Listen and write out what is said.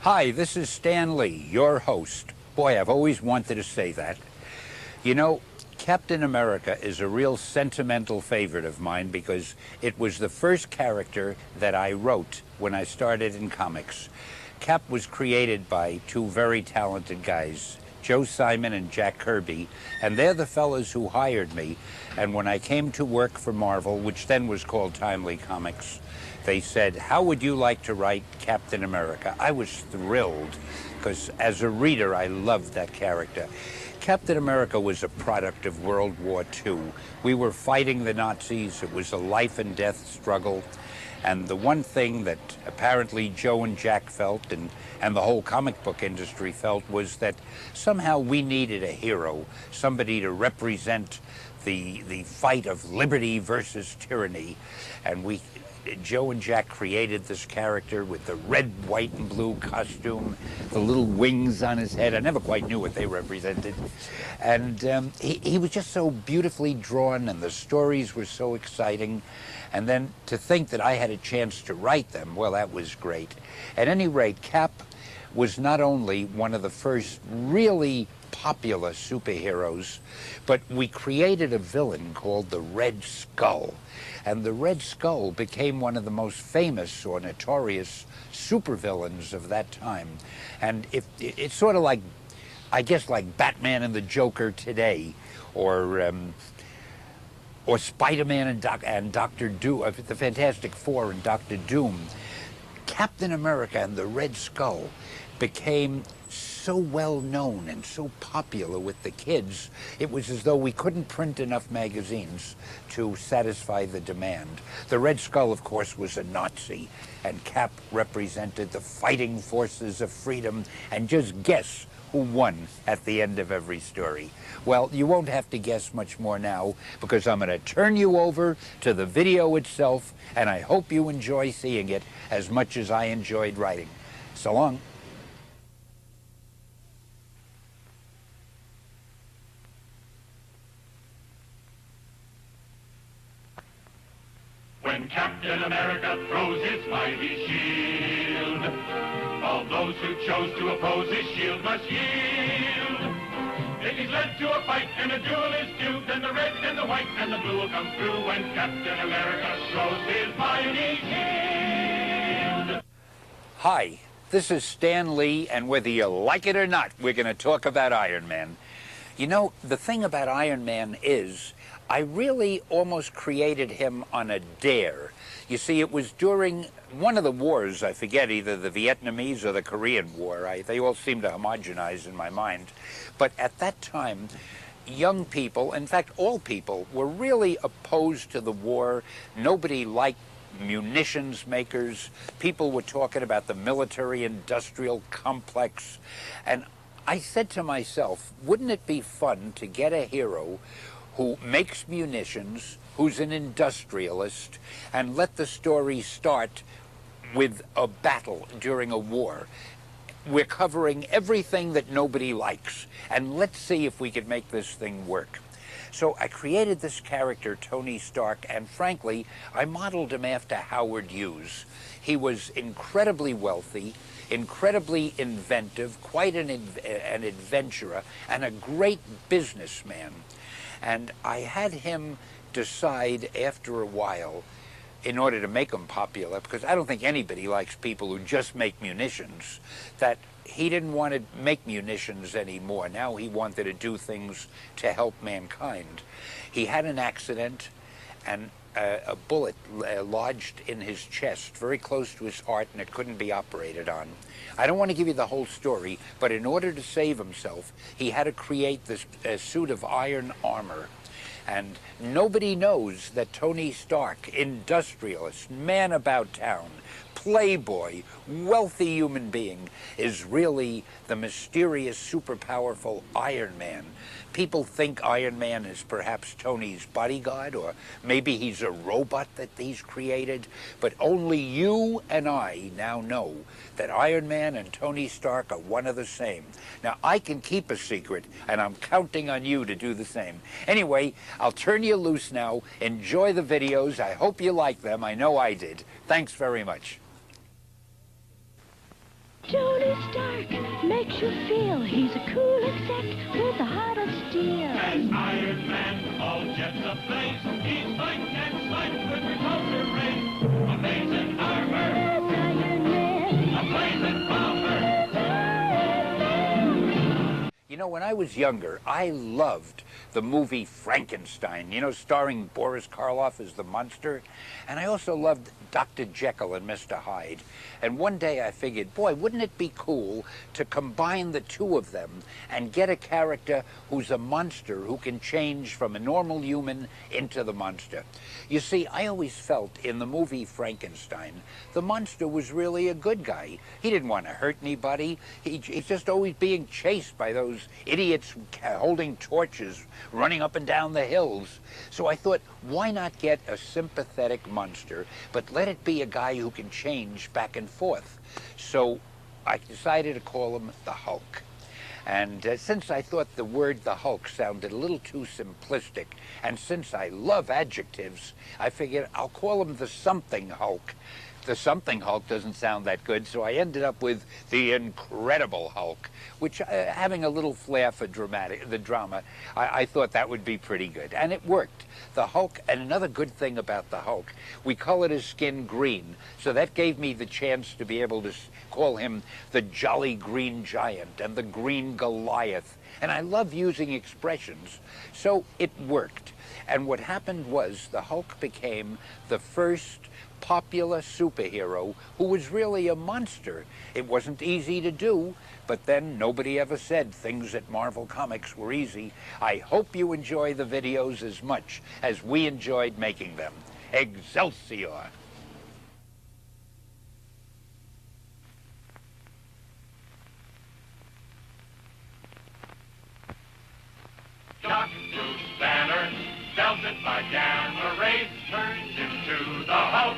Hi, this is Stan Lee, your host. Boy, I've always wanted to say that. You know, Captain America is a real sentimental favorite of mine because it was the first character that I wrote when I started in comics. Cap was created by two very talented guys, Joe Simon and Jack Kirby, and they're the fellas who hired me. And when I came to work for Marvel, which then was called Timely Comics, they said, "How would you like to write Captain America?" I was thrilled because as a reader, I loved that character. Captain America was a product of World War II. We were fighting the Nazis. It was a life and death struggle. And the one thing that apparently Joe and Jack felt, and the whole comic book industry felt, was that somehow we needed a hero, somebody to represent the fight of liberty versus tyranny. And Joe and Jack created this character with the red, white, and blue costume, the little wings on his head. I never quite knew what they represented. And he was just so beautifully drawn, and the stories were so exciting. And then to think that I had a chance to write them, well, that was great. At any rate, Cap was not only one of the first really popular superheroes, but we created a villain called the Red Skull. And the Red Skull became one of the most famous or notorious supervillains of that time. And it's sort of like, I guess, like Batman and the Joker today, or Spider-Man and Dr. Doom, the Fantastic Four and Dr. Doom. Captain America and the Red Skull became so well known and so popular with the kids, it was as though we couldn't print enough magazines to satisfy the demand. The Red Skull, of course, was a Nazi, and Cap represented the fighting forces of freedom. And just guess who won at the end of every story. Well, you won't have to guess much more now, because I'm going to turn you over to the video itself, and I hope you enjoy seeing it as much as I enjoyed writing. So long. When Captain America throws his mighty shield, all those who chose to oppose his shield must yield. If he's led to a fight and a duel is due, then the red and the white and the blue will come through when Captain America throws his mighty shield. Hi, this is Stan Lee, and whether you like it or not, we're going to talk about Iron Man. You know, the thing about Iron Man is, I really almost created him on a dare. You see, it was during one of the wars, I forget, either the Vietnamese or the Korean War. They all seem to homogenize in my mind. But at that time, young people, in fact, all people, were really opposed to the war. Nobody liked munitions makers. People were talking about the military-industrial complex. And I said to myself, wouldn't it be fun to get a hero who makes munitions, who's an industrialist, and let the story start with a battle during a war? We're covering everything that nobody likes, and let's see if we could make this thing work. So I created this character, Tony Stark, and frankly, I modeled him after Howard Hughes. He was incredibly wealthy, incredibly inventive, quite an adventurer, and a great businessman. And I had him decide after a while, in order to make him popular, because I don't think anybody likes people who just make munitions, that he didn't want to make munitions anymore. Now he wanted to do things to help mankind. He had an accident, and a bullet lodged in his chest, very close to his heart, and it couldn't be operated on. I don't want to give you the whole story, but in order to save himself, he had to create this suit of iron armor. And nobody knows that Tony Stark, industrialist, man about town, playboy, wealthy human being, is really the mysterious, super powerful Iron Man. People think Iron Man is perhaps Tony's bodyguard, or maybe he's a robot that he's created, but only you and I now know that Iron Man and Tony Stark are one of the same. Now, I can keep a secret, and I'm counting on you to do the same. Anyway, I'll turn you loose now. Enjoy the videos. I hope you like them. I know I did. Thanks very much. Tony makes you feel he's a cool exec with a heart of steel. As Iron Man, all jets ablaze, he's fight and fight with repulsor rays. Amazing armor, That's Iron Man. a blazing bomber. You know, when I was younger, I loved the movie Frankenstein, you know, starring Boris Karloff as the monster. And I also loved Dr. Jekyll and Mr. Hyde. And one day I figured, boy, wouldn't it be cool to combine the two of them and get a character who's a monster who can change from a normal human into the monster. You see, I always felt in the movie Frankenstein, the monster was really a good guy. He didn't want to hurt anybody. He's just always being chased by those idiots holding torches, running up and down the hills. So I thought, why not get a sympathetic monster, but let it be a guy who can change back and forth. So I decided to call him the Hulk. And since I thought the word the Hulk sounded a little too simplistic, and since I love adjectives, I figured I'll call him the Something Hulk. The Something Hulk doesn't sound that good, so I ended up with the Incredible Hulk, which, having a little flair for the drama, I thought that would be pretty good. And it worked. The Hulk, and another good thing about the Hulk, we colored his skin green, so that gave me the chance to be able to call him the Jolly Green Giant and the Green Goliath. And I love using expressions, so it worked. And what happened was the Hulk became the first popular superhero who was really a monster. It wasn't easy to do, but then nobody ever said things at Marvel Comics were easy. I hope you enjoy the videos as much as we enjoyed making them. Excelsior! Dr. Banner, belted by gamma rays, turns into the Hulk.